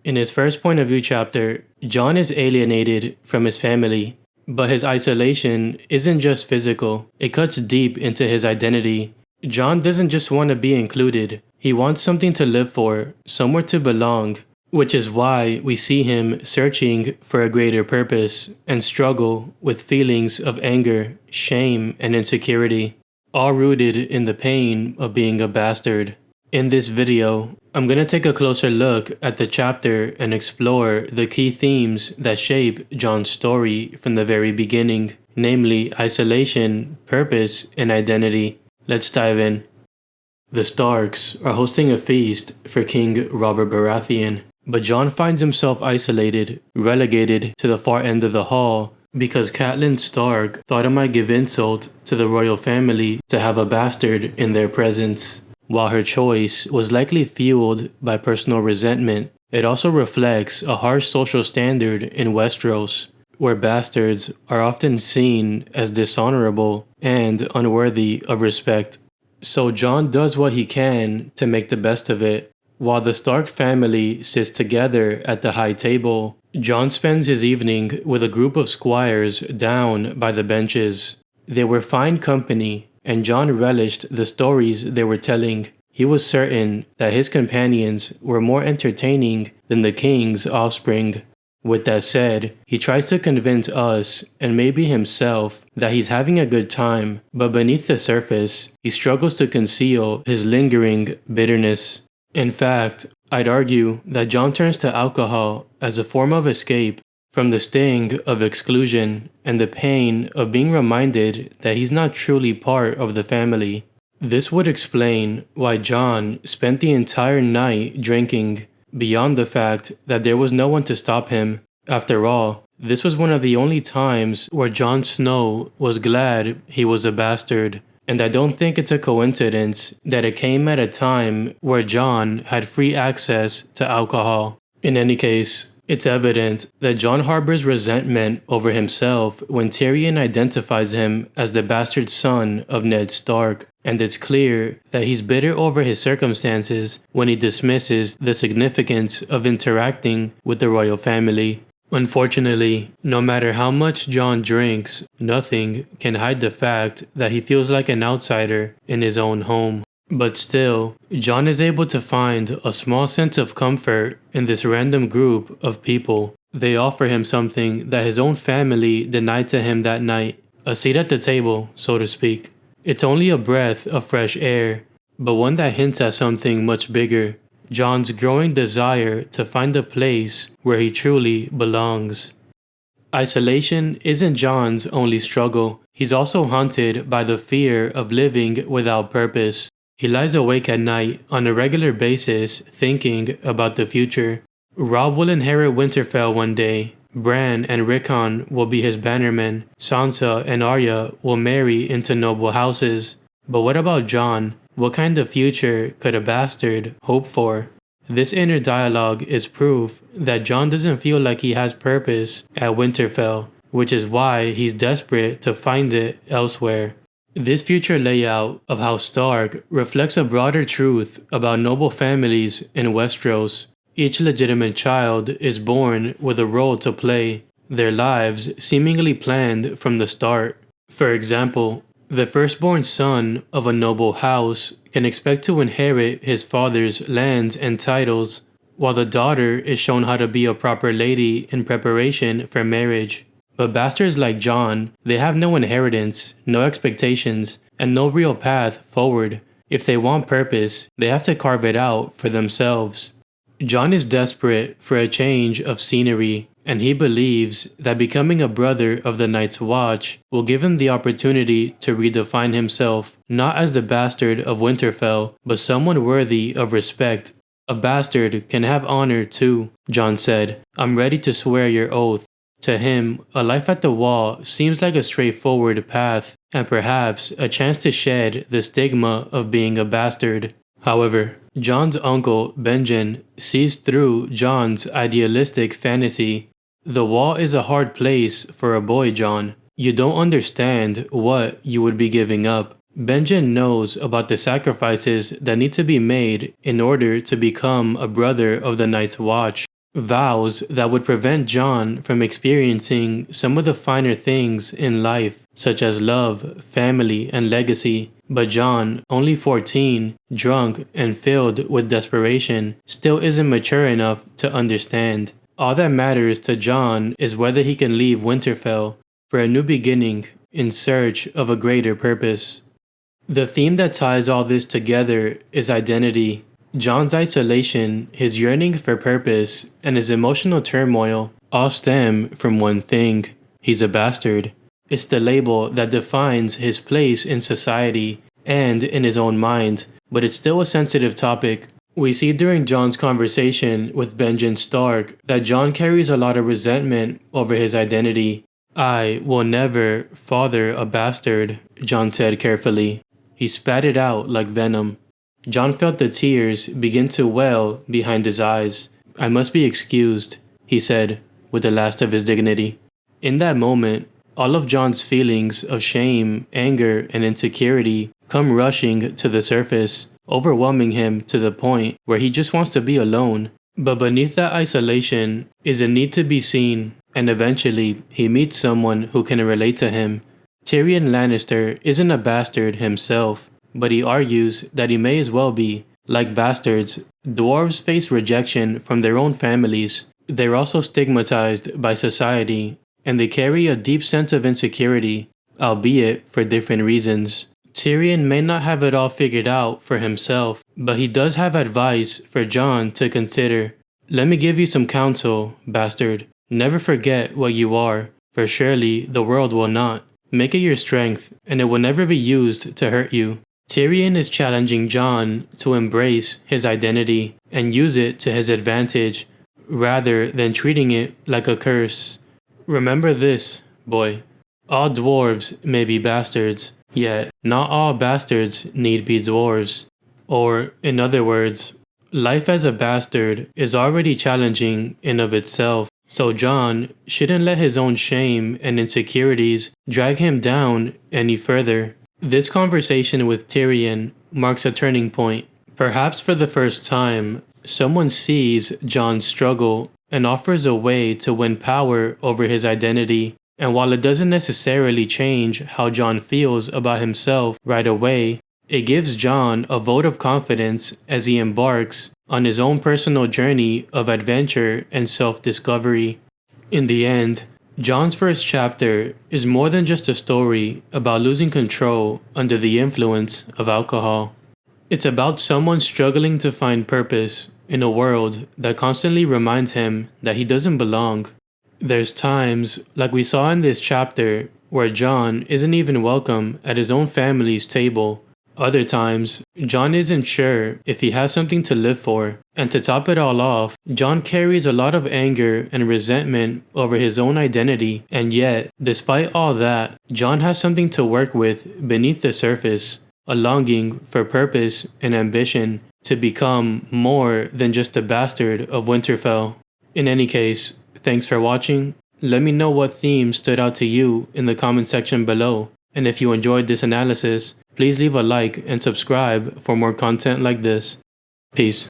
In his first point of view chapter, Jon is alienated from his family, but his isolation isn't just physical, it cuts deep into his identity. Jon doesn't just want to be included, he wants something to live for, somewhere to belong, which is why we see him searching for a greater purpose and struggle with feelings of anger, shame, and insecurity, all rooted in the pain of being a bastard. In this video, I'm going to take a closer look at the chapter and explore the key themes that shape Jon's story from the very beginning, namely isolation, purpose, and identity. Let's dive in. The Starks are hosting a feast for King Robert Baratheon, but Jon finds himself isolated, relegated to the far end of the hall because Catelyn Stark thought it might give insult to the royal family to have a bastard in their presence. While her choice was likely fueled by personal resentment, it also reflects a harsh social standard in Westeros, where bastards are often seen as dishonorable and unworthy of respect. So Jon does what he can to make the best of it. While the Stark family sits together at the high table, Jon spends his evening with a group of squires down by the benches. They were fine company, and Jon relished the stories they were telling. He was certain that his companions were more entertaining than the king's offspring. With that said, he tries to convince us, and maybe himself, that he's having a good time, but beneath the surface, he struggles to conceal his lingering bitterness. In fact, I'd argue that Jon turns to alcohol as a form of escape from the sting of exclusion and the pain of being reminded that he's not truly part of the family. This would explain why Jon spent the entire night drinking, beyond the fact that there was no one to stop him. After all, this was one of the only times where Jon Snow was glad he was a bastard, and I don't think it's a coincidence that it came at a time where Jon had free access to alcohol. In any case, it's evident that Jon harbors resentment over himself when Tyrion identifies him as the bastard son of Ned Stark, and it's clear that he's bitter over his circumstances when he dismisses the significance of interacting with the royal family. Unfortunately, no matter how much Jon drinks, nothing can hide the fact that he feels like an outsider in his own home. But still, Jon is able to find a small sense of comfort in this random group of people. They offer him something that his own family denied to him that night, a seat at the table, so to speak. It's only a breath of fresh air, but one that hints at something much bigger, Jon's growing desire to find a place where he truly belongs. Isolation isn't Jon's only struggle. He's also haunted by the fear of living without purpose. He lies awake at night on a regular basis thinking about the future. Robb will inherit Winterfell one day. Bran and Rickon will be his bannermen. Sansa and Arya will marry into noble houses. But what about Jon? What kind of future could a bastard hope for? This inner dialogue is proof that Jon doesn't feel like he has purpose at Winterfell, which is why he's desperate to find it elsewhere. This future layout of House Stark reflects a broader truth about noble families in Westeros. Each legitimate child is born with a role to play, their lives seemingly planned from the start. For example, the firstborn son of a noble house can expect to inherit his father's lands and titles, while the daughter is shown how to be a proper lady in preparation for marriage. But bastards like Jon, they have no inheritance, no expectations, and no real path forward. If they want purpose, they have to carve it out for themselves. Jon is desperate for a change of scenery, and he believes that becoming a brother of the Night's Watch will give him the opportunity to redefine himself, not as the bastard of Winterfell, but someone worthy of respect. A bastard can have honor too, Jon said. I'm ready to swear your oath. To him, a life at the Wall seems like a straightforward path, and perhaps a chance to shed the stigma of being a bastard. However, Jon's uncle, Benjen, sees through Jon's idealistic fantasy. The Wall is a hard place for a boy, Jon. You don't understand what you would be giving up. Benjen knows about the sacrifices that need to be made in order to become a brother of the Night's Watch. vows that would prevent Jon from experiencing some of the finer things in life, such as love, family, and legacy. But Jon, only 14, drunk and filled with desperation, still isn't mature enough to understand. All that matters to Jon is whether he can leave Winterfell for a new beginning in search of a greater purpose. The theme that ties all this together is identity. Jon's isolation, his yearning for purpose, and his emotional turmoil all stem from one thing: he's a bastard. It's the label that defines his place in society and in his own mind, but it's still a sensitive topic. We see during Jon's conversation with Benjen Stark that Jon carries a lot of resentment over his identity. "I will never father a bastard," Jon said carefully. He spat it out like venom. Jon felt the tears begin to well behind his eyes. "I must be excused," he said, with the last of his dignity. In that moment, all of Jon's feelings of shame, anger, and insecurity come rushing to the surface, overwhelming him to the point where he just wants to be alone. But beneath that isolation is a need to be seen, and eventually he meets someone who can relate to him. Tyrion Lannister isn't a bastard himself, but he argues that he may as well be. Like bastards, dwarves face rejection from their own families. They're also stigmatized by society, and they carry a deep sense of insecurity, albeit for different reasons. Tyrion may not have it all figured out for himself, but he does have advice for Jon to consider. "Let me give you some counsel, bastard. Never forget what you are, for surely the world will not. Make it your strength, and it will never be used to hurt you." Tyrion is challenging Jon to embrace his identity and use it to his advantage, rather than treating it like a curse. Remember this, boy. All dwarves may be bastards, yet not all bastards need be dwarves. Or, in other words, life as a bastard is already challenging in of itself, so Jon shouldn't let his own shame and insecurities drag him down any further. This conversation with Tyrion marks a turning point. Perhaps for the first time, someone sees Jon's struggle and offers a way to win power over his identity. And while it doesn't necessarily change how Jon feels about himself right away, it gives Jon a vote of confidence as he embarks on his own personal journey of adventure and self-discovery. In the end, Jon's first chapter is more than just a story about losing control under the influence of alcohol. It's about someone struggling to find purpose in a world that constantly reminds him that he doesn't belong. There's times, like we saw in this chapter, where Jon isn't even welcome at his own family's table. Other times, Jon isn't sure if he has something to live for. And to top it all off, Jon carries a lot of anger and resentment over his own identity. And yet, despite all that, Jon has something to work with beneath the surface, a longing for purpose and ambition to become more than just a bastard of Winterfell. In any case, thanks for watching. Let me know what themes stood out to you in the comment section below. And if you enjoyed this analysis, please leave a like and subscribe for more content like this. Peace.